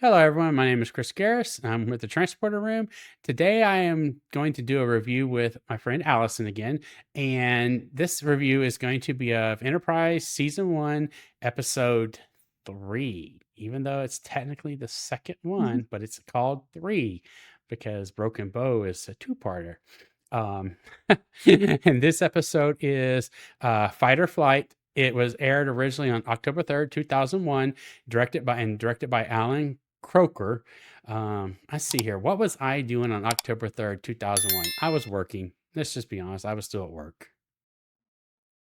Hello, everyone. My name is Chris Garis. I'm with the Transporter Room. Today, I am going to do a review with my friend Allison again. And this review is going to be of Enterprise Season 1, Episode 3, even though it's technically the second one, but it's called 3 because Broken Bow is a two-parter. Um, and this episode is Fight or Flight. It was aired originally on October 3rd, 2001, directed by Alan Croker. Let's see here. What was I doing on October 3rd, 2001? I was working. Let's just be honest. I was still at work.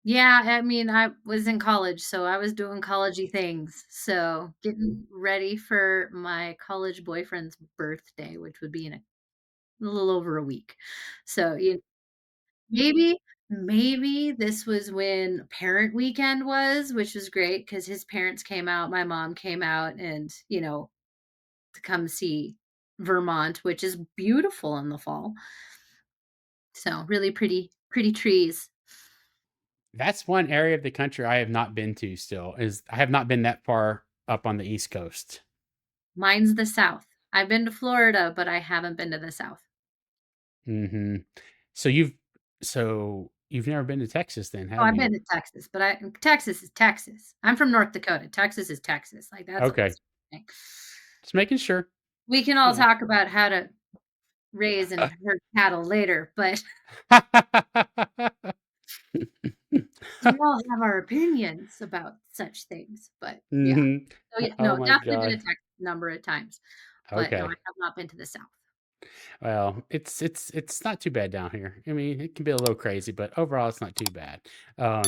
Yeah, I mean, I was in college, so I was doing collegey things. So getting ready for my college boyfriend's birthday, which would be in a little over a week. So maybe maybe this was when parent weekend was, which was great because his parents came out, my mom came out, and to come see Vermont, which is beautiful in the fall. So really pretty trees. That's one area of the country I have not been to still is I have not been that far up on the East Coast. Mine's the South. I've been to Florida, but I haven't been to the South. Hmm. So you've never been to Texas then, Oh, have I've you? been to Texas, but I Texas is Texas. I'm from North Dakota. Texas is Texas. Like, that's a whole Okay. thing. Just making sure, We can all you talk about how to raise and herd cattle later, but know. 'cause we all have our opinions about such things, but yeah. Mhm. So, yeah, Oh no, my definitely been to god. Texas a number of times, but no, I Okay. have not been to the South. Well, it's not too bad down here. I mean, it can be a little crazy, but overall, it's not too bad. Um,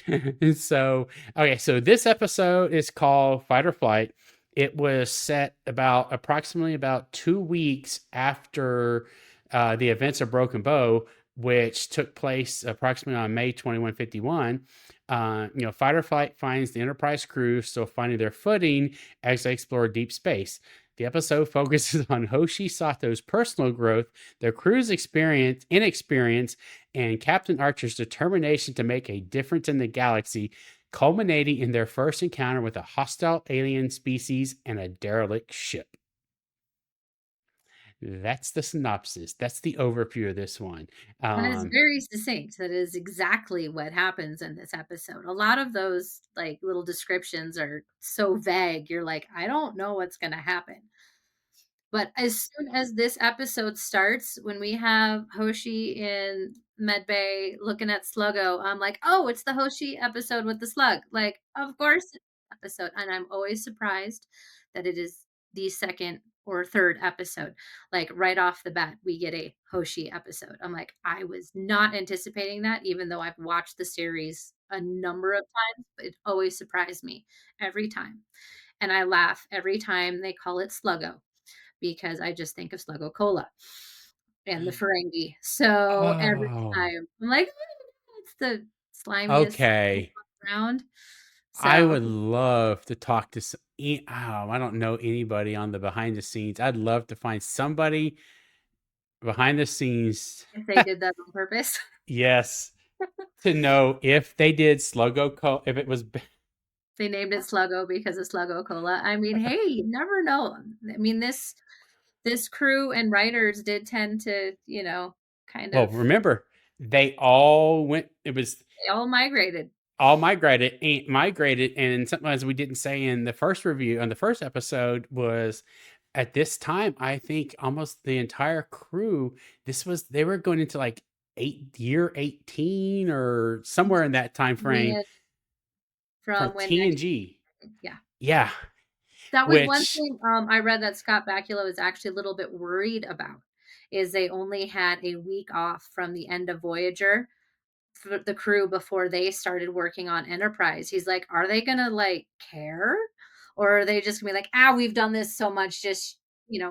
and so, okay, so this episode is called Fight or Flight. It was set about approximately about 2 weeks after the events of Broken Bow, which took place approximately on May 2151. Fight or Flight finds the Enterprise crew still finding their footing as they explore deep space. The episode focuses on Hoshi Sato's personal growth, their crew's inexperience, and Captain Archer's determination to make a difference in the galaxy, culminating in their first encounter with a hostile alien species and a derelict ship. That's the synopsis. That's the overview of this one. That is Um, very succinct. That is exactly what happens in this episode. A lot of those, like, little descriptions are so vague, you're like, "I don't know what's gonna happen." But as soon as this episode starts, when we have Hoshi in medbay looking at Sluggo, I'm like, "Oh, it's the Hoshi episode with the slug." Like, of course it's the episode, and I'm always surprised that it is the 2nd or 3rd episode. Like, right off the bat, we get a Hoshi episode. I'm like, I was not anticipating that, even though I've watched the series a number of times, but it always surprised me every time. And I laugh every time they call it Sluggo because I just think of Sluggo Cola and the Ferengi. So every oh, time I'm like, "Oh, it's the slimiest okay. around." I So would love to talk to I don't know anybody on the behind the scenes. I'd love to find somebody behind the scenes. if they did that on purpose, Yes, to know if they did if it was they named it Sluggo because of Sluggo Cola. I mean, hey, you never know. I mean, this crew and writers did tend to, kind well, of remember, they all went it was they all migrated. all migrated, and sometimes we didn't say in the first review on the first episode was at this time, I think almost the entire crew, they were going into like year 18 or somewhere in that time frame When from from when TNG. yeah. Yeah, That was one which thing, I read that Scott Bakula was actually a little bit worried about, is they only had a week off from the end of Voyager for the crew before they started working on Enterprise. He's like, "Are they gonna, like, care? Or are they just gonna be like, 'Ah, we've done this so much, just,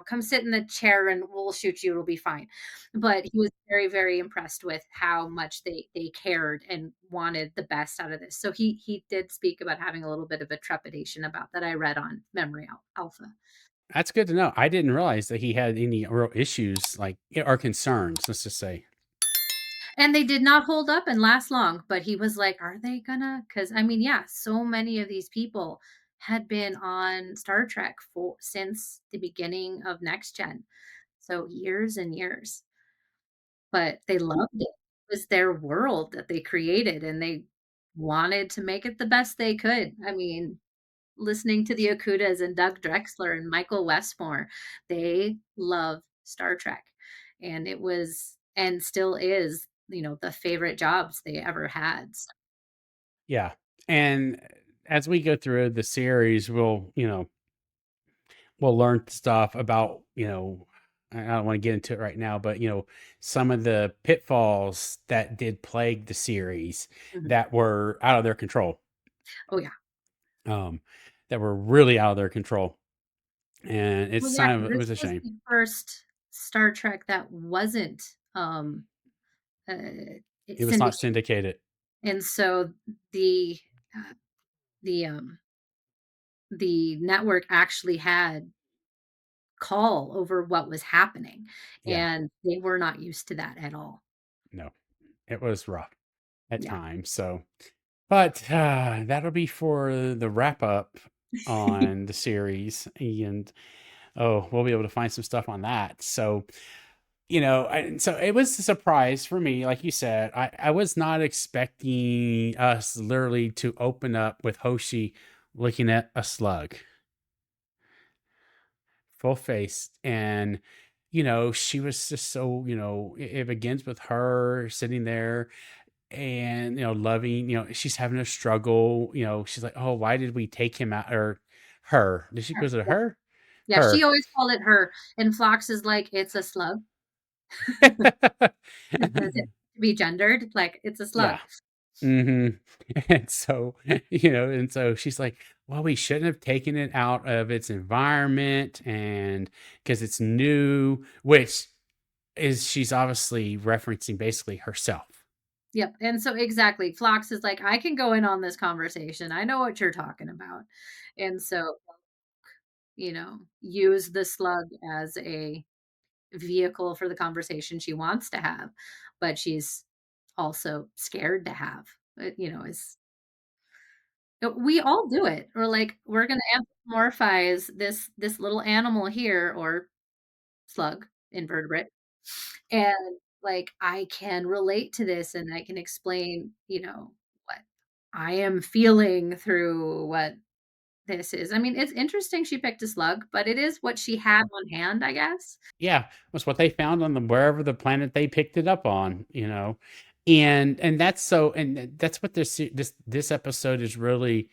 come sit in the chair and we'll shoot you, it'll be fine.'" But he was very, very impressed with how much they cared and wanted the best out of this. So he did speak about having a little bit of a trepidation about that I read on Memory Alpha. that's good to know. I didn't realize that he had any real issues like or concerns, let's just say. And they did not hold up and last long, but he was like, "Are they gonna?" Because I mean, yeah, so many of these people. had been on Star Trek for since the beginning of Next Gen, so years and years, but they loved it. It was their world that they created, and they wanted to make it the best they could. I mean, listening to the Okudas and Doug Drexler and Michael Westmore, they love Star Trek, and it was and still is, the favorite jobs they ever had. So Yeah. And as we go through the series, we'll learn stuff about, I don't want to get into it right now, but some of the pitfalls that did plague the series mhm. that were out of their control. Oh, yeah. Um, that were really out of their control. And Well, it's yeah, kind 'cause of it this was a was shame. the first Star Trek that wasn't, uh, It was not syndicated, syndicated. and so the, uh, the, the network actually had call over what was happening, Yeah. and they were not used to that at all. No. It was rough at Yeah. times. So, but that'll be for the wrap up on the series. And oh, we'll be able to find some stuff on that. So, so it was a surprise for me. Like you said, I was not expecting us literally to open up with Hoshi looking at a slug full face. And, she was just so, it begins with her sitting there and, loving, she's having a struggle. She's like, oh, why did we take him out? Or her. Did she, Her, was it yeah. her? Yeah, she Her. always called it her, and Phlox is like, "It's a slug." It says it to be gendered, like, "It's a Yeah. slug." Mhm. And so, and so she's like, "Well, we shouldn't have taken it out of its environment and because it's new," which is she's obviously referencing basically herself. Yep, and so exactly, Phlox is like, "I can go in on this conversation, I know what you're talking about." And so, use the slug as a vehicle for the conversation she wants to have, but she's also scared to have. Is we all do it. We're like, we're gonna anthropomorphize this little animal here, or slug, invertebrate, and, like, I can relate to this, and I can explain, what I am feeling through what this is. I mean, it's interesting she picked a slug, but it is what she had on hand, I guess. Yeah, was what they found on the wherever the planet they picked it up on. And that's so and that's what this episode is really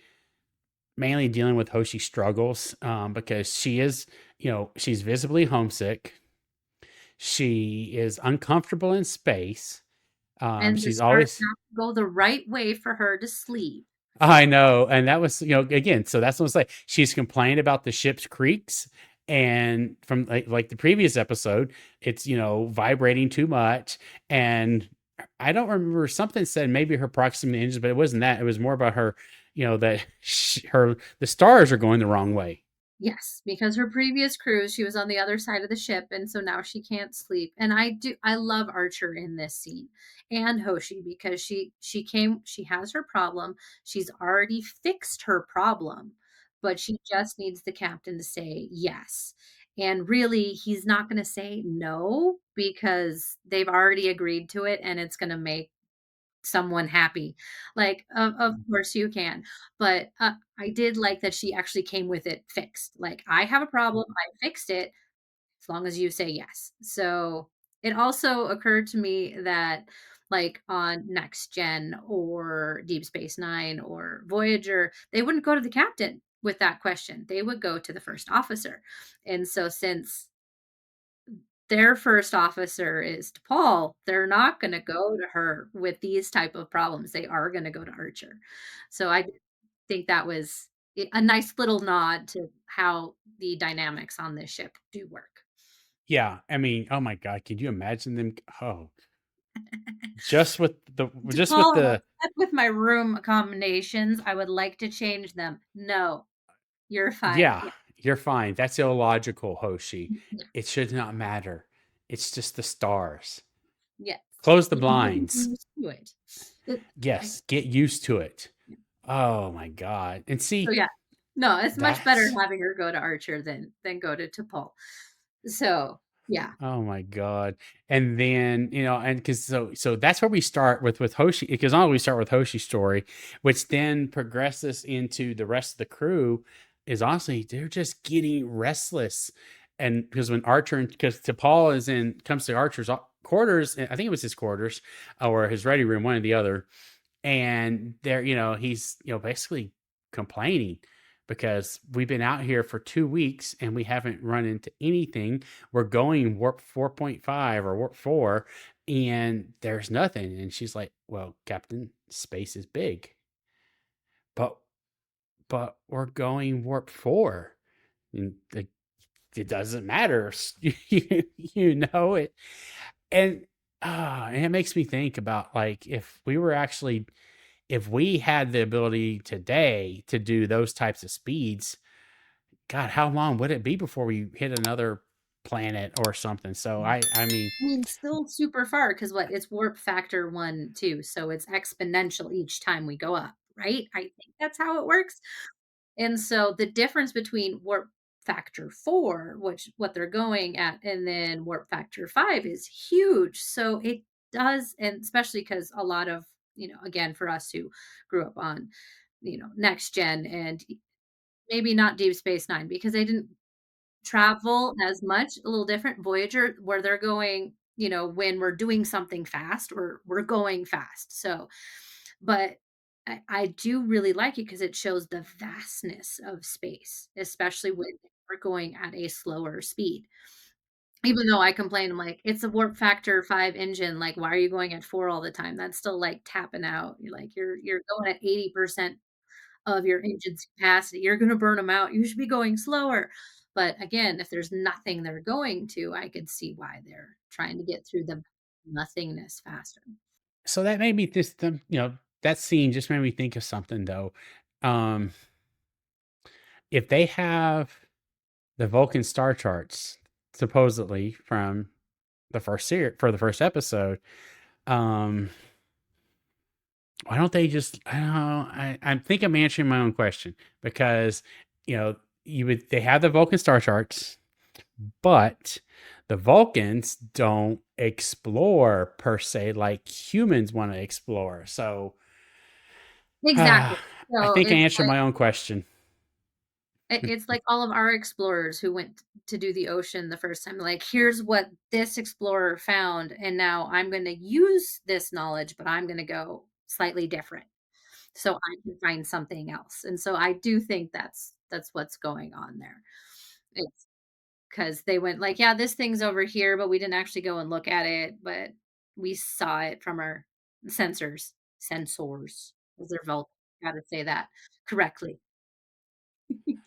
mainly dealing with Hoshi's struggles, because she's visibly homesick. She is uncomfortable in space. And the She's stars always have to go the right way for her to sleep. I know, and that was, again, so that's what it's like. She's complained about the ship's creaks, and from like the previous episode, it's vibrating too much, and I don't remember something said maybe her proximity engines, but it wasn't that. It was more about her, that the stars are going the wrong way. Yes, because her previous cruise, she was on the other side of the ship, and so now she can't sleep. And I love Archer in this scene and Hoshi because she has her problem. She's already fixed her problem, but she just needs the captain to say yes. And really, he's not going to say no because they've already agreed to it and it's going to make someone happy. Like, of course you can, but, I did like that she actually came with it fixed. Like, "I have a problem, I fixed it, as long as you say yes." So, it also occurred to me that, like, on Next Gen or Deep Space Nine or Voyager, they wouldn't go to the captain with that question, they would go to the first officer. And so since their first officer is DePaul, they're not gonna go to her with these type of problems, they are gonna go to Archer. So I did think that was a nice little nod to how the dynamics on this ship do work. Yeah, I mean, oh my god, could you imagine them? Oh, just with the just with DePaul, I'm the upset with my room combinations, I would like to change them. No, you're fine. Yeah, Yeah, you're fine. That's illogical, Hoshi. yeah, It should not matter. It's just the stars. yes. Close the You can get blinds. used to it. It I Yes, get used to it. yeah. Oh my god. And So, see, yeah. No, it's much better That's having her go to Archer than go to T'Pol. So, yeah. oh my god. And then, and because so that's where we start with Hoshi, because not we start with Hoshi's story, which then progresses into the rest of the crew, is honestly they're just getting restless. And because when Archer, because T'Pol comes to Archer's quarters, I think it was his quarters or his ready room, one or the other, and there, he's, basically complaining because we've been out here for 2 weeks and we haven't run into anything. We're going warp 4.5 or warp 4 and there's nothing. And she's like, well, Captain, space is big, but we're going warp 4. And it doesn't matter. It. And and it makes me think about, like, if we had the ability today to do those types of speeds, God, how long would it be before we hit another planet or something? So I mean, I mean, still super far because what? It's warp factor 1, 2, so it's exponential each time we go up, right? I think that's how it works. And so the difference between warp factor 4, which what they're going at, and then warp factor 5 is huge. So it does, and especially because a lot of, again, for us who grew up on, next gen and maybe not Deep Space Nine because they didn't travel as much, a little different. Voyager, where they're going, when we're doing something fast, or we're going fast. So, but I do really like it because it shows the vastness of space, especially when we're going at a slower speed. Even though I complain, I'm like, it's a warp factor 5 engine. Like, why are you going at 4 all the time? That's still like tapping out. You're going at 80% of your engine's capacity. You're gonna burn them out. You should be going slower. But again, if there's nothing they're going to, I could see why they're trying to get through the nothingness faster. so that made me just, that scene just made me think of something though. Um, if they have the Vulcan star charts, supposedly from the for the first episode, um, why don't they just, I don't know, I think I'm answering my own question because, they have the Vulcan star charts, but the Vulcans don't explore per se like humans want to explore. So Exactly. I So think I answered my own question. it's like all of our explorers who went to do the ocean the first time. Like, here's what this explorer found, and now I'm going to use this knowledge, but I'm going to go slightly different so I can find something else. And so I do think that's what's going on there. It's because they went like, yeah, this thing's over here, but we didn't actually go and look at it, but we saw it from our sensors, as they're got to say that correctly.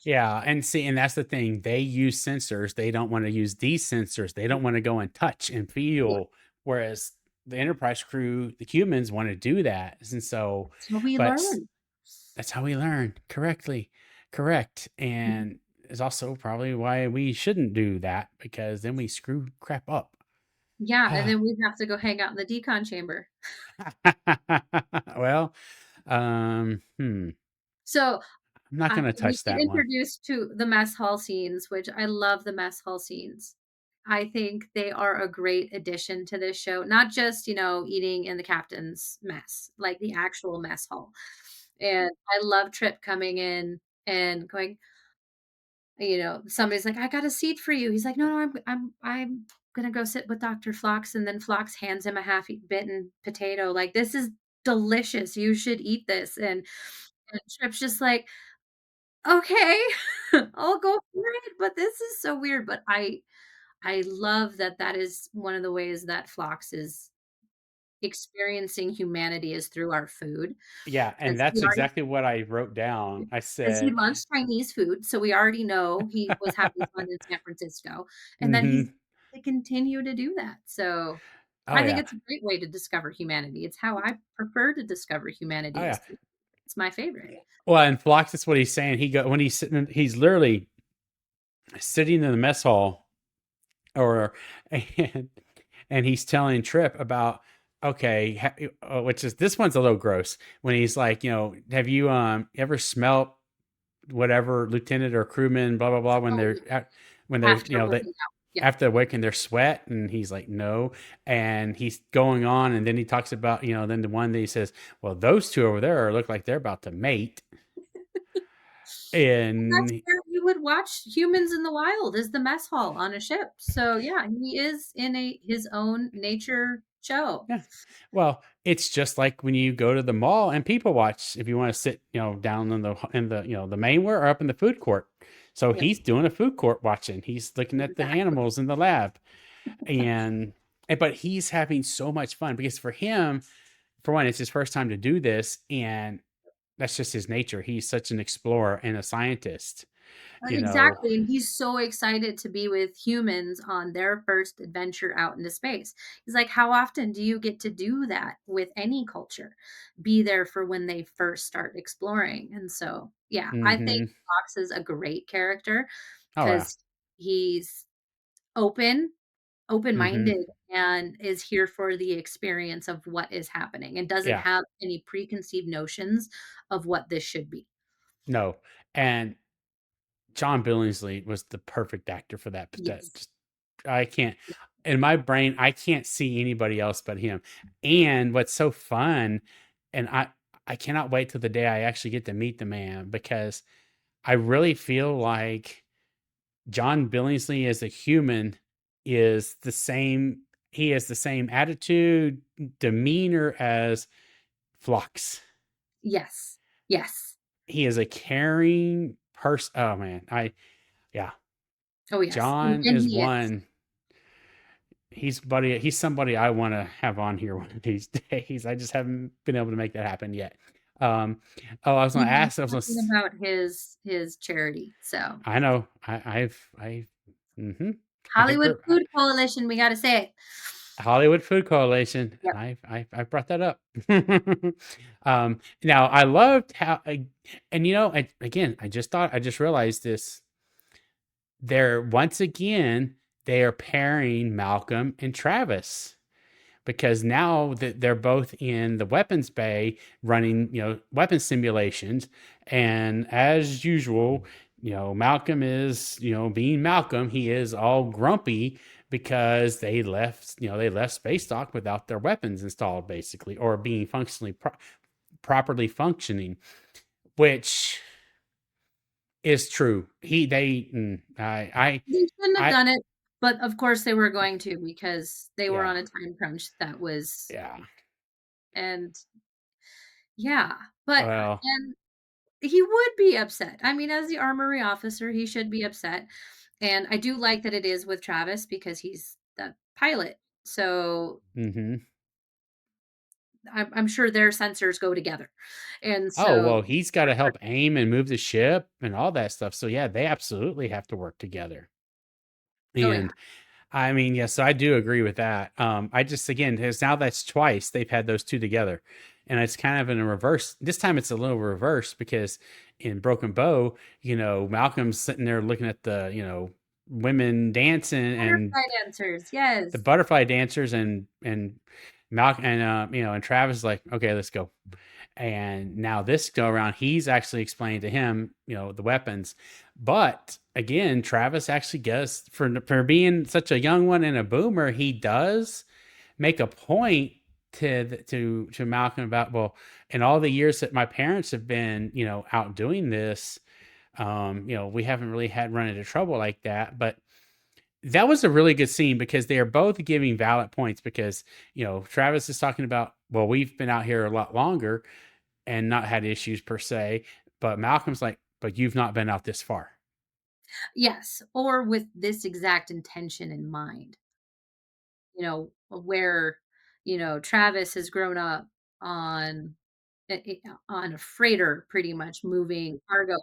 Yeah, and see, and that's the thing. They use sensors. They don't want to use these sensors. They don't want to go and touch and Yeah, feel. Whereas the Enterprise crew, the humans, want to do that. And so, so we but learn. that's how we learn correctly. Correct. Mhm. And is also probably why we shouldn't do that because then we screw crap up. Yeah, and then we have to go hang out in the decon chamber. Well, I'm So not going to we touch get that one. introduced to the mess hall scenes, which I love the mess hall scenes. I think they are a great addition to this show. Not just, eating in the captain's mess, like the actual mess hall. And I love Trip coming in and going, somebody's like, "I got a seat for you." He's like, "No, no, I'm gonna go sit with Dr. Phlox." And then Phlox hands him a half-bitten potato, like, "This is delicious. You should eat this." And Trip's just like, "Okay, I'll go for it, but this is so weird." But I love that that is one of the ways that Phlox is experiencing humanity is through our food, Yeah, and 'cause that's he already exactly what I wrote down. I 'cause he said, loves Chinese food, so we already know he was having fun in San Francisco, and then he's mhm. to continue to do that. So Oh I think yeah. it's a great way to discover humanity. It's how I prefer to discover Oh humanity yeah. is it's my favorite. Well, and Flox is what he's saying. When he's sitting, he's literally sitting in the mess hall, or and, and he's telling Trip about, okay, which is, this one's a little gross when he's like, have you ever smelled whatever lieutenant or crewman, blah blah blah, when Oh, they're when they're after working out. Yeah. after awaken their sweat, and he's like, no, and he's going on, and then he talks about, then the one that he says, well, those two over there look like they're about to mate, That's and where you would watch Humans in the Wild, is the mess hall on a ship. So, yeah, he is in a his own nature show. yeah. Well, it's just like when you go to the mall and people watch. If you want to sit, down in the the mainware or up in the food court. So Yep, he's doing a food court watching. He's looking at the exactly. animals in the lab, but he's having so much fun because for him, for one, it's his first time to do this, and that's just his nature. He's such an explorer and a scientist. You know. Exactly, and he's so excited to be with humans on their first adventure out into space. He's like, "How often do you get to do that with any culture? Be there for when they first start exploring." And so, yeah, I think Mm-hmm. Fox is a great character Oh yeah. because he's open, Mm-hmm. open-minded, and is here for the experience of what is happening and doesn't Yeah. have any preconceived notions of what this should be. No. And John Billingsley was the perfect actor for that. That Yes. just I can't in my brain, I can't see anybody else but him. And what's so fun, and I cannot wait till the day I actually get to meet the man, because I really feel like John Billingsley as a human is the same. He has the same attitude, demeanor as Phlox. Yes. Yes. He is a caring person. Oh man, yeah. Oh, yes, John and is he is. one. He's somebody I want to have on here one of these days. I just haven't been able to make that happen yet. Um, oh, I was going He to loves ask. talking about his charity, so I know. Mm-hmm. I've Hollywood Food Coalition, we gotta say it. Hollywood Food Coalition. Yep. I've brought that up. Now I loved how, and again, I just realized this. They're once again they are pairing Malcolm and Travis, because now that they're both in the weapons bay running, weapons simulations, and as usual, Malcolm is, being Malcolm, he is all grumpy because they left space dock without their weapons installed, basically, or being properly functioning, which is true. They shouldn't have I done it, but of course they were going to because they were yeah, on a time crunch that was yeah. and yeah, but Well, and he would be upset. I mean, as the armory officer, he should be upset, and I do like that it is with Travis because he's the pilot, so hmm. I'm sure their sensors go together, and Oh, well, so he's got to help aim and move the ship and all that stuff. So yeah, they absolutely have to work together. oh, yeah. And I mean, yes, I do agree with that. I just, again, because now that's twice they've had those two together, and it's kind of in a reverse. This time it's a little reverse because in Broken Bow, Malcolm's sitting there looking at the, women dancing and Butterfly dancers, the yes. butterfly dancers, and Malcolm and and Travis is like, okay, let's go. And now this go around, he's actually explaining to him, the weapons. But again, Travis actually does, for being such a young one and a boomer, he does make a point to Malcolm about, well, in all the years that my parents have been, out doing this, we haven't really had run into trouble like that. But that was a really good scene because they are both giving valid points, because Travis is talking about, well, we've been out here a lot longer and not had issues per se. But Malcolm's like, but you've not been out this far. Yes, or with this exact intention in mind, where, Travis has grown up on on a freighter pretty much moving cargo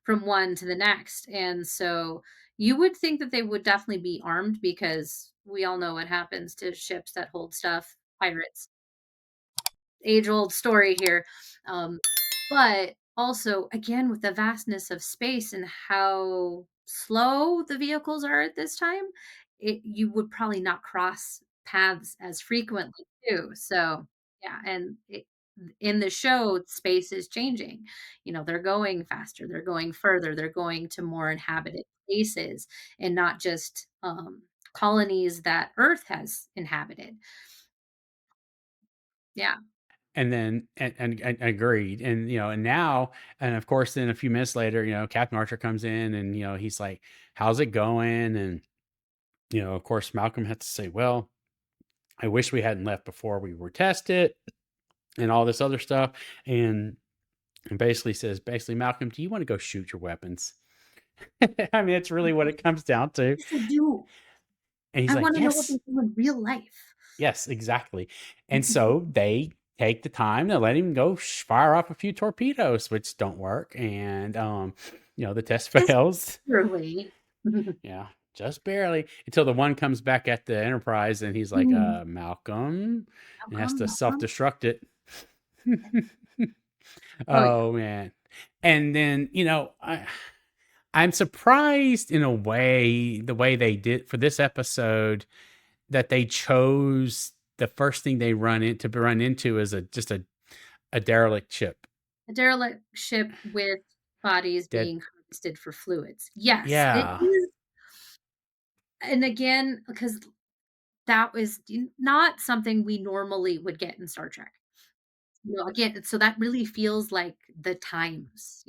from one to the next, and so you would think that they would definitely be armed because we all know what happens to ships that hold stuff, pirates, age old story here. Um, but also, again, with the vastness of space and how slow the vehicles are at this time, you would probably not cross paths as frequently too. So, yeah, and in the show, space is changing. They're going faster, they're going further, they're going to more inhabited spaces and not just colonies that Earth has inhabited. Yeah. And then and agreed. And and now, and of course, then a few minutes later, Captain Archer comes in, and he's like, "How's it going?" And of course, Malcolm had to say, "Well, I wish we hadn't left before we were tested," and all this other stuff. And basically says, Malcolm, do you want to go shoot your weapons? I mean, it's really what it comes down to. Yes, I do. And he's I like, want to know what they yes, do in real life. yes, exactly. And so they take the time to let him go fire off a few torpedoes, which don't work. And, the test Just fails. barely. Yeah, just barely, until the one comes back at the Enterprise, and he's like, Malcolm, How and has come? to How come? self-destruct it. Oh yeah. Oh man. And then, I'm surprised in a way, the way they did for this episode, that they chose the first thing they run into is a derelict ship. A derelict ship with bodies Dead. being harvested for fluids. Yes, it Yeah. is. And again, because that was not something we normally would get in Star Trek. Again, so that really feels like the times,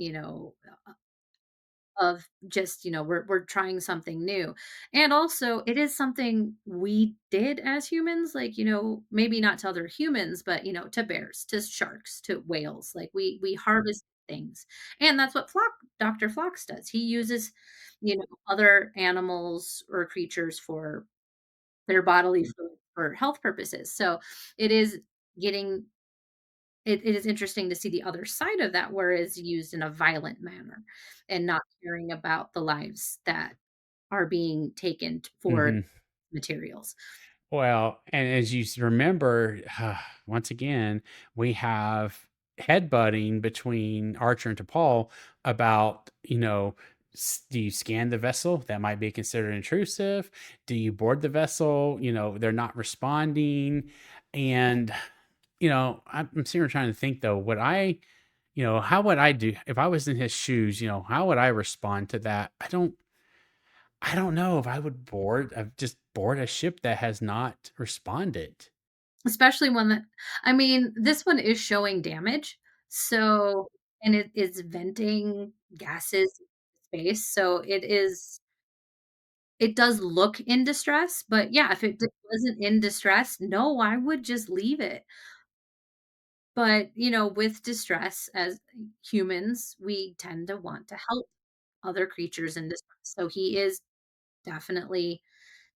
of just, we're trying something new. And also, it is something we did as humans, like, maybe not to other humans, but, to bears, to sharks, to whales. Like we harvest things. And that's what Dr. Phlox does. He uses, other animals or creatures for their bodily fluid for health purposes. So it is getting it is interesting to see the other side of that where it's used in a violent manner and not caring about the lives that are being taken for Hmm. materials. Well, and as you remember, once again, we have headbutting between Archer and T'Pol about, do you scan the vessel? That might be considered intrusive. Do you board the vessel? They're not responding. And, I'm sitting here trying to think though, how would I do if I was in his shoes? How would I respond to that? I don't know if I would just board a ship that has not responded. Especially one that, I mean, this one is showing damage. So, and it is venting gases in space. So it does look in distress, but yeah, if it wasn't in distress, no, I would just leave it. But, with distress as humans, we tend to want to help other creatures in distress. So he is definitely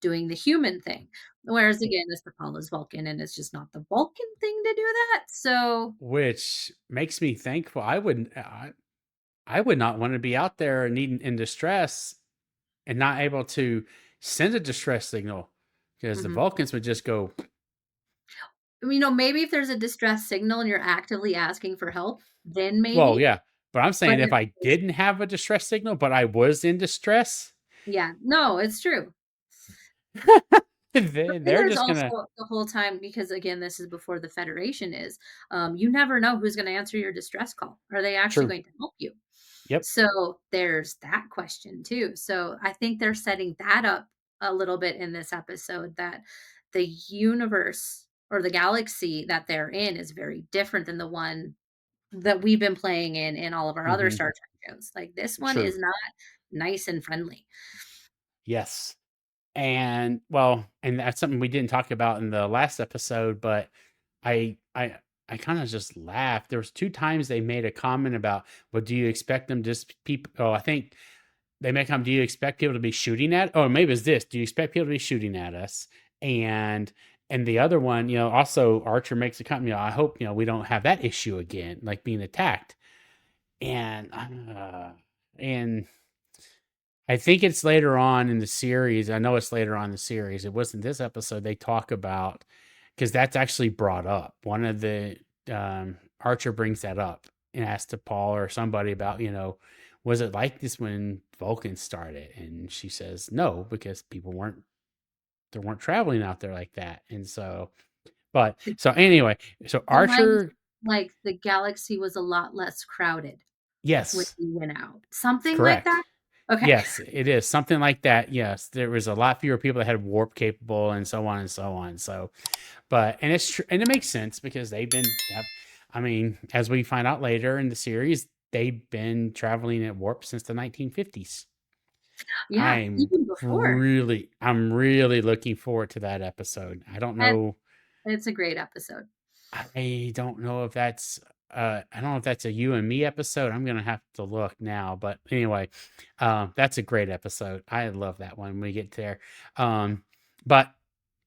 doing the human thing. Whereas again, this Apollo's Vulcan, and it's just not the Vulcan thing to do that. So Which makes me thankful. I would not want to be out there needing in distress and not able to send a distress signal, because the mhm. Vulcans would just go, Maybe if there's a distress signal and you're actively asking for help, then well, maybe. yeah. But I'm But saying if if I it's, didn't have a distress signal, but I was in distress, yeah, no, it's true. But then they're there's just also gonna. the whole time, because again, this is before the Federation is, you never know who's going to answer your distress call. Are they actually True. going to help you? Yep. So there's that question too. So I think they're setting that up a little bit in this episode, that the universe or the galaxy that they're in is very different than the one that we've been playing in all of our other Hmm. Star Trek shows. Like this one True. is not nice and friendly. Yes. And well, and that's something we didn't talk about in the last episode, but I I I kind of just laughed. There was two times they made a comment about, well, do you expect them just people? Oh, I think they make come. Do you expect people to be shooting at? Oh, maybe it's this. Do you expect people to be shooting at us? And the other one, also Archer makes a comment. I hope we don't have that issue again, like being attacked. And I think it's later on in the series. I know it's later on in the series. It wasn't this episode. They talk about, because that's actually brought up. One of the Archer brings that up and asks to Paul or somebody about, was it like this when Vulcan started? And she says no, because people weren't traveling out there like that. And so, but so anyway, so The lines Archer. like the galaxy was a lot less crowded when Yes, we went out. Something like correct. that? Okay. Yes, it is something like that. Yes, there was a lot fewer people that had warp capable, and so on and so on. So, but and it's true, and it makes sense because I mean, as we find out later in the series, they've been traveling at warp since the 1950s. Yeah, even before. I'm really looking forward to that episode. And it's a great episode. I don't know if that's I don't know if that's a you and me episode. I'm gonna have to look now, but anyway, that's a great episode. I love that one when we get there. But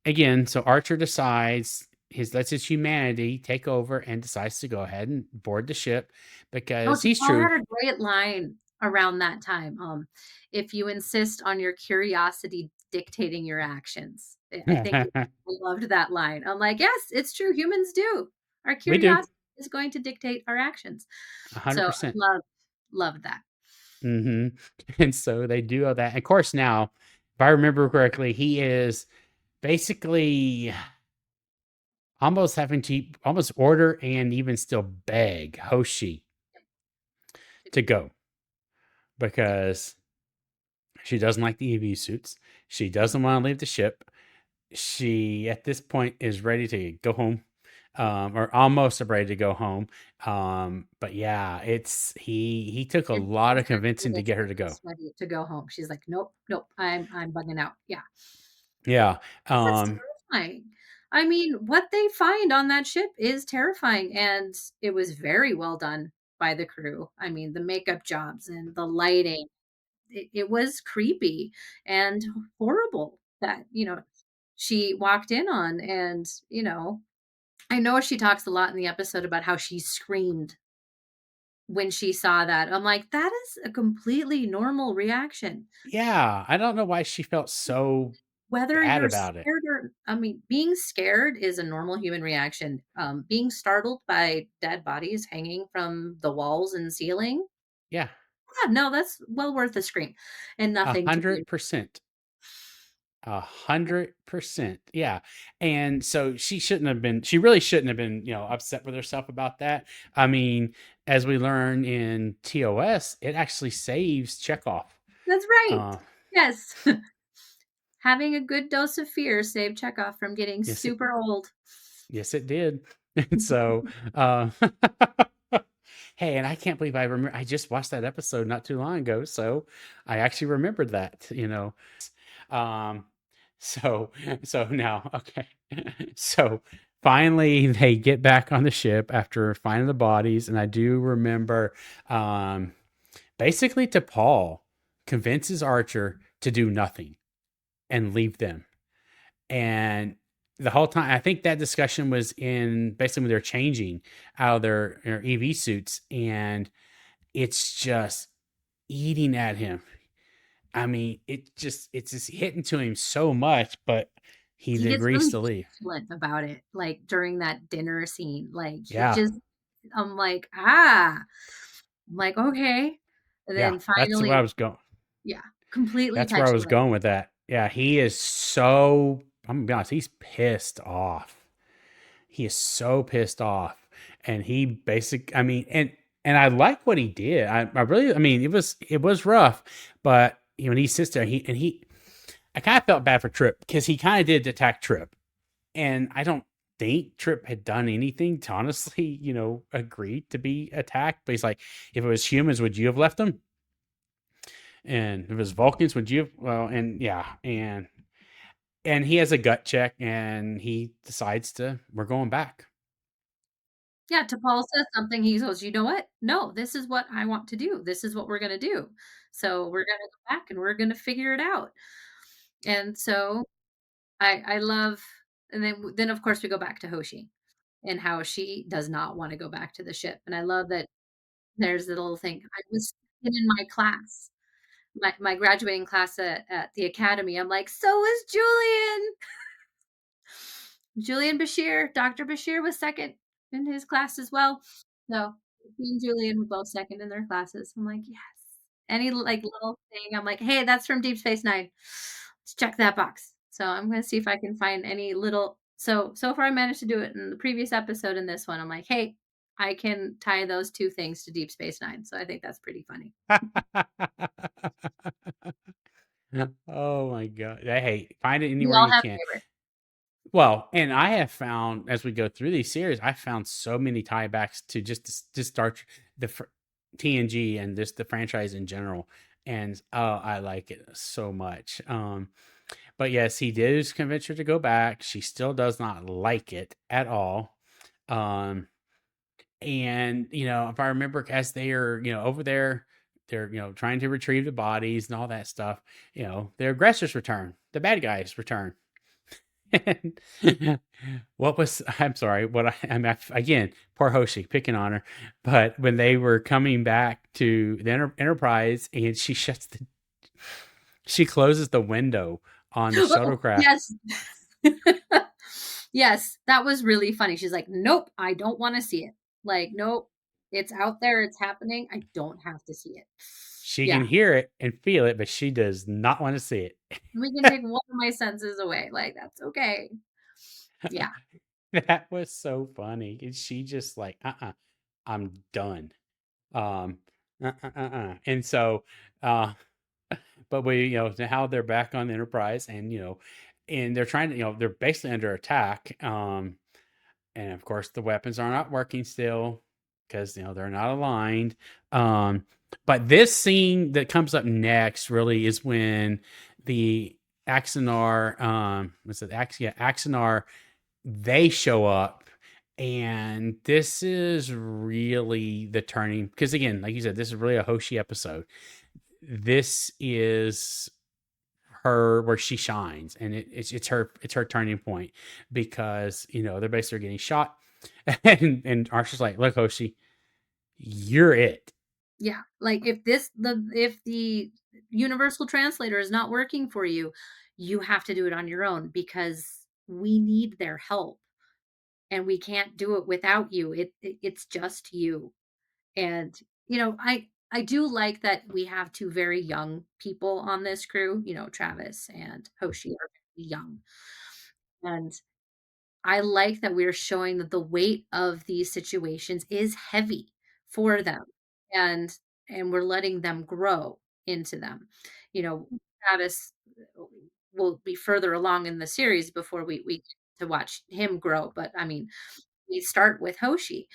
again, so Archer decides his lets his humanity take over and decides to go ahead and board the ship Oh, because he's T'Pol true. had a great line around that time, "If you insist on your curiosity dictating your actions." I think I loved that line. I'm like, "Yes, it's true, humans do. Our We do curiosity is going to dictate our actions." So, I 100%. loved that. hmm And so they do all that. Of course, now, if I remember correctly, he is basically almost having to almost order and even still beg Hoshi to go Yep. because she doesn't like the EV suits. She doesn't want to leave the ship. She, at this point, is ready to go home, or almost ready to go home. But yeah, he took a It lot was of her convincing to fearless get her to go. ready to go home. She's like, "Nope, nope, I'm bugging out." Yeah. Yeah. That's Um, terrifying. I mean, what they find on that ship is terrifying, and it was very well done by the crew. I mean, the makeup jobs and the lighting, it was creepy and horrible that, she walked in on. And, I know she talks a lot in the episode about how she screamed when she saw that. I'm like, that is a completely normal reaction. yeah, I don't know why she felt so Whether bad you're about it. scared or I mean, being scared is a normal human reaction. Being startled by dead bodies hanging from the walls and ceiling, Yeah, yeah, no, that's well worth a scream and nothing to be. 100%. 100%. Yeah. And so she really shouldn't have been, upset with herself about that. I mean, as we learn in TOS, it actually saves Chekhov. That's right. Uh, Yes. Having a good dose of fear saved Chekhov from getting yes, it, super old. yes, it did. And so, uh, hey, and I can't believe I just watched that episode not too long ago. So I actually remembered that. Um, so so now, okay. So finally they get back on the ship after finding the bodies, and I do remember basically to Paul convinces Archer to do nothing and leave them. And the whole time, I think that discussion was in basically when they're changing out of their EV suits, and it's just eating at him. I mean, it's just hitting to him so much, but he He gets agrees really to leave. petulant about it, like during that dinner scene. Like he Yeah, just I'm like, ah. I'm like, okay. And yeah, then finally, yeah, completely that's where I was petulant. going with that. Yeah, he is so. I'm gonna be honest. He's pissed off. He is so pissed off, and he basic. I mean, and I like what he did. I really. I mean, it was rough, but when he sits there, I kind of felt bad for Trip because he kind of did attack Trip, and I don't think Trip had done anything to honestly, agree to be attacked. But he's like, if it was humans, would you have left them? And if it was Vulcans, would you have? Well, and yeah, and he has a gut check, and he decides we're going back. Yeah, T'Pol says something, he goes, "You know what? No, this is what I want to do. This is what we're gonna do. So we're gonna go back and we're gonna figure it out." And so I love. And then of course we go back to Hoshi and how she does not want to go back to the ship. And I love that there's the little thing. I was in my class, my graduating class at the academy. I'm like, so is Julian. Julian Bashir, Dr. Bashir was second in his class as well. So he and Julian were both second in their classes. I'm like, yes. Any like little thing, I'm like, hey, that's from Deep Space Nine. Let's check that box. So I'm gonna see if I can find any little. So far I managed to do it in the previous episode. In this one, I'm like, hey, I can tie those 2 things to Deep Space Nine, so I think that's pretty funny. Oh my god. Hey, find it We anywhere all you have can. favorites. Well, and I have found as we go through these series, I found so many tiebacks to just start TNG and just the franchise in general. And I like it so much. But yes, he did convince her to go back. She still does not like it at all. Um, and if I remember, as they are, over there, they're trying to retrieve the bodies and all that stuff. Their aggressors return, the bad guys return. And what was I'm sorry, again, poor Hoshi picking on her, but when they were coming back to the Enterprise and she closes the window on the Oh, shuttlecraft. yes. Yes, that was really funny. She's like, "Nope, I don't wanna see it." Like, "Nope, it's out there, it's happening, I don't have to see it." She Yeah, can hear it and feel it, but she does not want to see we can take one of my senses away, like, that's okay. it. Yeah. That was so funny. And she just like, I'm done. Um, And so, uh, but how they're back on the Enterprise, and and they're trying to, they're basically under attack. And of course the weapons are not working still because they're not aligned. Um, but this scene that comes up next really is when the Axanar, what's it? Axanar, they show up. And this is really the turning, because again, like you said, this is really a Hoshi episode. This is her where she shines, and it's her turning point, because they're basically getting shot. And Archer's like, look, Hoshi, you're it. Yeah, like, if the universal translator is not working for you, you have to do it on your own because we need their help, and we can't do it without you. It's just you. And, I do like that we have 2 very young people on this crew, Travis and Hoshi are very young. And I like that we're showing that the weight of these situations is heavy for them, and we're letting them grow into them. You know, Travis will be further along in the series before we get to watch him grow, but, I mean, we start with Hoshi,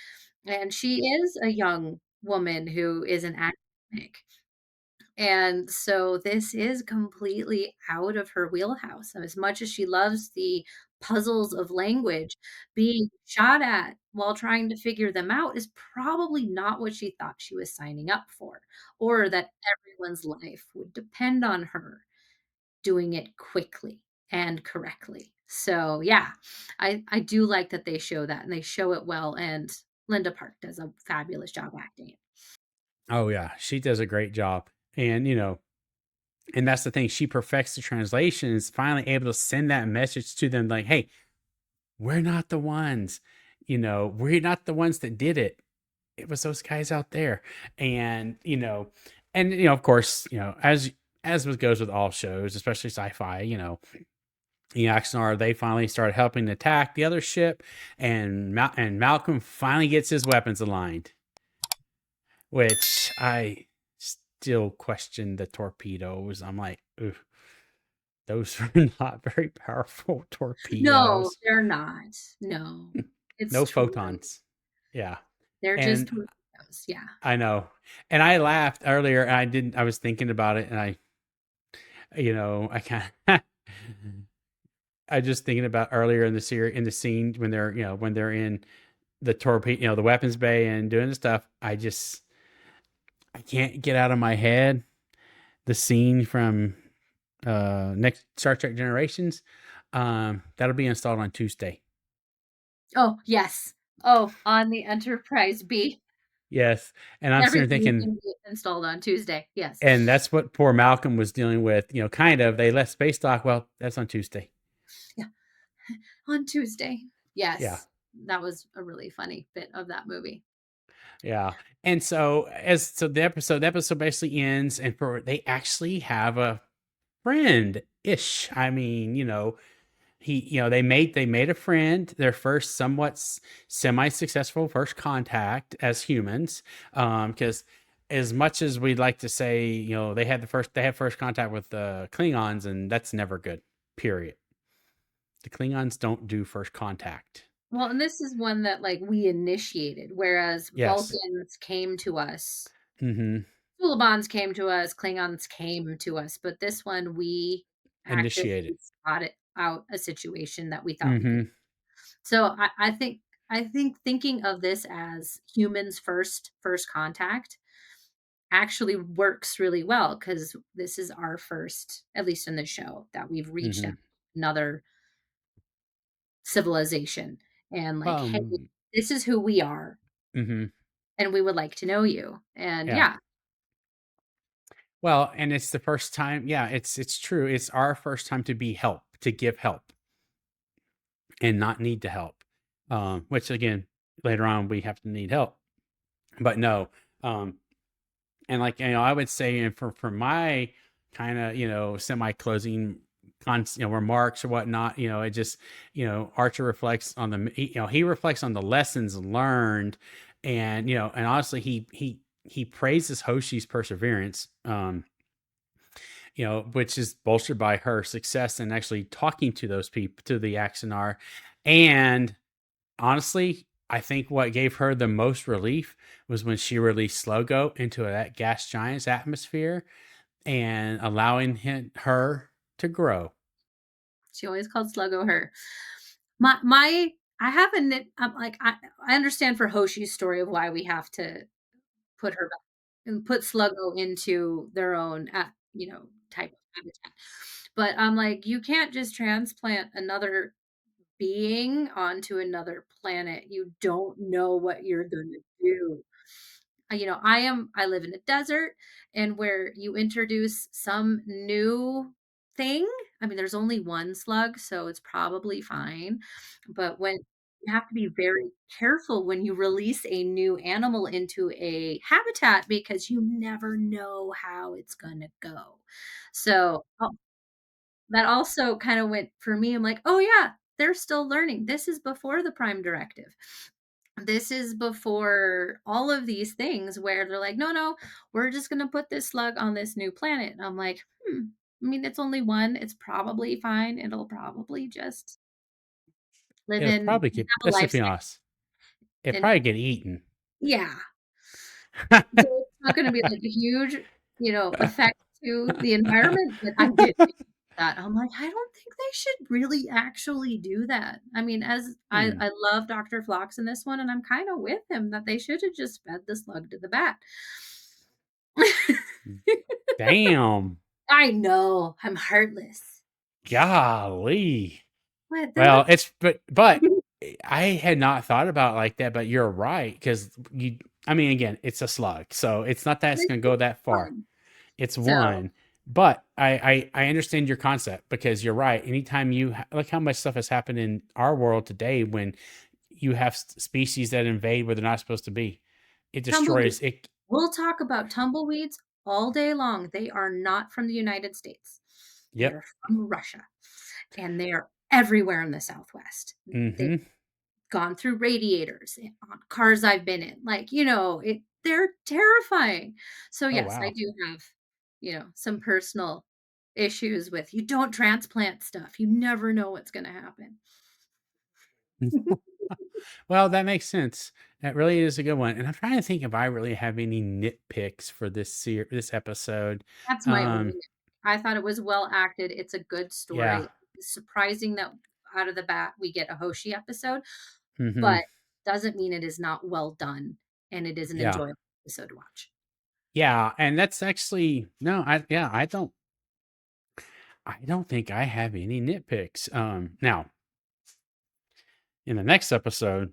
and she is a young woman who is an academic. And so this is completely out of her wheelhouse. And as much as she loves the puzzles of language, being shot at while trying to figure them out is probably not what she thought she was signing up for, or that everyone's life would depend on her doing it quickly and correctly. So yeah, I do like that they show that and they show it well. And Linda Park does a fabulous job acting it. Oh yeah, she does a great job. And and that's the thing, she perfects the translation, is finally able to send that message to them, like, hey, we're not the ones, we're not the ones that did it. It was those guys out there. And of course, as goes with all shows, especially sci-fi, the Axanar, they finally start helping attack the other ship, and Malcolm finally gets his weapons aligned, which I still question the torpedoes. I'm like, ooh, those are not very powerful No, torpedoes. they're not. No, it's No true. photons. Yeah. They're just And torpedoes, yeah. I know. And I laughed earlier, and I was thinking about it, and I kind of I just thinking about earlier in the series, in the scene when they're in the torpedo, the weapons bay and doing the stuff. I can't get out of my head the scene from next Star Trek Generations. That'll be installed on Tuesday. Oh, yes. Oh, on the Enterprise B. Yes. And I'm sitting there Everything is thinking, gonna be installed on Tuesday, yes. and that's what poor Malcolm was dealing with, kind of. They left space dock. Well, that's on Tuesday. Yeah, on Tuesday. Yeah. Yes, that was a really funny bit of that movie. Yeah. And so the episode basically ends, and they actually have a friend ish. I mean, they made a friend, their first somewhat semi-successful first contact as humans. Because as much as we'd like to say, they had first contact with the Klingons, and that's never good. Period. The Klingons don't do first contact. Well, and this is one that, like, we initiated, whereas Yes. Vulcans came to us, Mm-hmm. Fulabons came to us, Klingons came to us, but this one, we Initiated. actively spotted out a situation that we thought we could. Mm-hmm. So I think thinking of this as humans first contact actually works really well because this is our first, at least in the show, that we've reached out Mm-hmm. to another civilization and like, hey, Um. this is who we are, Mm-hmm. and we would like to know you. And Yeah. yeah, Well, and it's the first time. Yeah, it's true. It's our first time to be help, to give help, and not need to help. Which again, later on we have to need help. But no. And like I would say, and for my kind of semi closing remarks or whatnot, it just Archer reflects on he reflects on the lessons learned, and and honestly he praises Hoshi's perseverance, which is bolstered by her success in actually talking to those people, to the Axanar. And honestly, I think what gave her the most relief was when she released Slogo into that gas giant's atmosphere and allowing her to grow. she always called Sluggo her. My I have a nit. I'm like I understand for Hoshi's story of why we have to put her back and put Sluggo into their own, type of habitat. But I'm like, you can't just transplant another being onto another planet. You don't know what you're gonna do. I live in a desert, and where you introduce some new thing, I mean, there's only one slug, so it's probably fine. But when you have to be very careful when you release a new animal into a habitat because you never know how it's gonna go. So, that also kind of went for me. I'm like, oh yeah, they're still learning. This is before the Prime Directive. This is before all of these things where they're like, no, no, we're just going to put this slug on this new planet. And I'm like, I mean, it's only one. It's probably fine. It'll probably just live It'll in, probably have get, a let's just be lifespan. honest, it And probably get eaten. yeah, so it's not going to be like a huge, effect to the environment. But I did that. I'm like, I don't think they should really actually do that. I mean, as Hmm. I love Dr. Phlox in this one, and I'm kind of with him that they should have just fed the slug to the bat. Damn. I know, I'm heartless. Golly. What? Then Well, what's but I had not thought about it like that, but you're right, because I mean, again, it's a slug, so it's not that it's this going to is go that far. fun. It's So, one, but I understand your concept, because you're right. Anytime look how much stuff has happened in our world today when you have species that invade where they're not supposed to be. It tumbleweeds. destroys it. We'll talk about tumbleweeds all day long. They are not from the United States. They Yep. are from Russia, and they are everywhere in the Southwest. They've Mm-hmm. gone through radiators on cars I've been in. Like, they're terrifying. So Oh yes, I wow. do have, some personal issues with you don't transplant stuff. You never know what's going to happen. Well, that makes sense. That really is a good one. And I'm trying to think if I really have any nitpicks for this episode. That's my Um, only. I thought it was well acted. It's a good yeah. story. It's surprising that out of the bat we get a Hoshi episode, Mm-hmm. but doesn't mean it is not well done and it is an Yeah. enjoyable episode to watch. Yeah. And that's actually no, I don't think I have any nitpicks. Now in the next episode,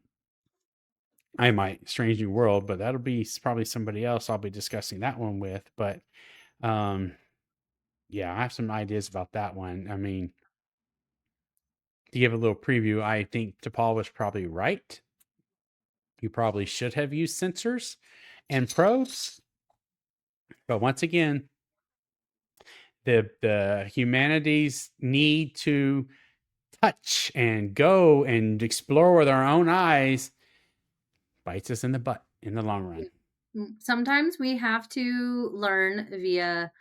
I might Strange New World, but that'll be probably somebody else I'll be discussing that one with. But um, yeah, I have some ideas about that one. I mean, to give a little preview, I think T'Pol was probably right. You probably should have used sensors and probes, but once again, the humanities need to touch and go and explore with our own eyes bites us in the butt in the long run. Sometimes we have to learn via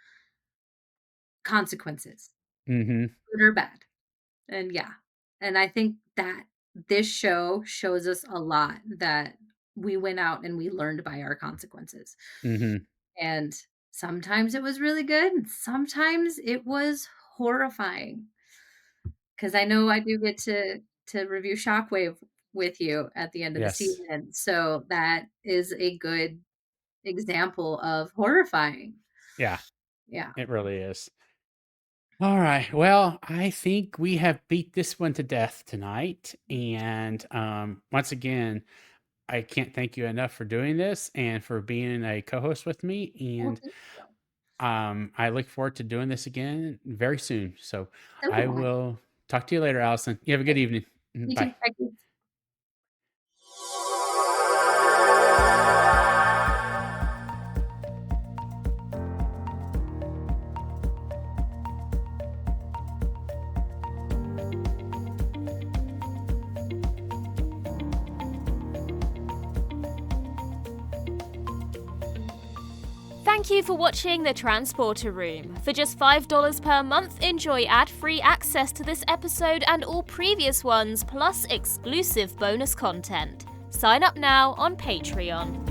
consequences, Mm-hmm. good or bad. And yeah, and I think that this show shows us a lot that we went out and we learned by our consequences. Mm-hmm. And sometimes it was really good, and sometimes it was horrifying. Because I know I do get to review Shockwave with you at the end of the Yes. season, so that is a good example of horrifying. Yeah, Yeah. it really is. All right. Well, I think we have beat this one to death tonight. And once again, I can't thank you enough for doing this and for being a co-host with me. Well, And thank you. I look forward to doing this again very soon. So So I do I. will talk to you later, Allison. You have a good evening. You too. Bye. Bye. Thank you for watching The Transporter Room. For just $5 per month, enjoy ad-free access to this episode and all previous ones, plus exclusive bonus content. Sign up now on Patreon.